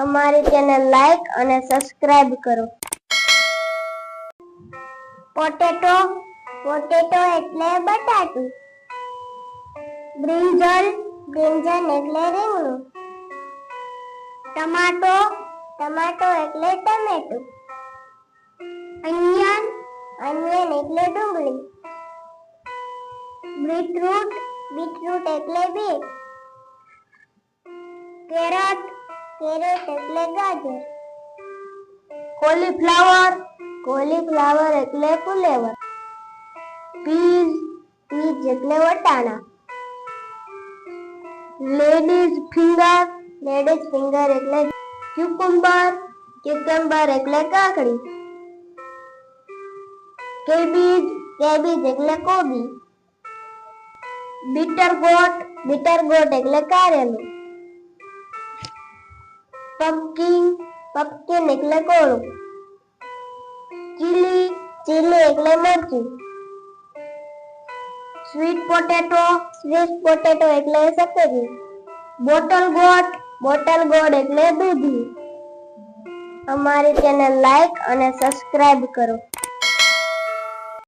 અમારી channel like અને subscribe કરો. પોટેટો એટલે બટાટું. બ્રિંજલ એટલે રીંગણું. ટમાટો એટલે ટમેટું. અનિયન એટલે ડુંગળી. બીટરૂટ એટલે બીટ. કેરટ એટલે ગાજર. કોલીફ્લાવર એટલે ફુલેવર. પીઝ એટલે વટાણા. લેડીઝ ફિંગર એટલે ક્યુકમ્બર એટલે કાકડી. કેબેજ એટલે કોબી. બીટર ગોટ એટલે કારેલું. પમ્પકિન એટલે કોળું. ચીલી એટલે મરચું. સ્વીટ પોટેટો એટલે સફેદી. બોટલ ગોટ એટલે દૂધી. અમારી ચેનલ લાઈક અને સબસ્ક્રાઇબ કરો.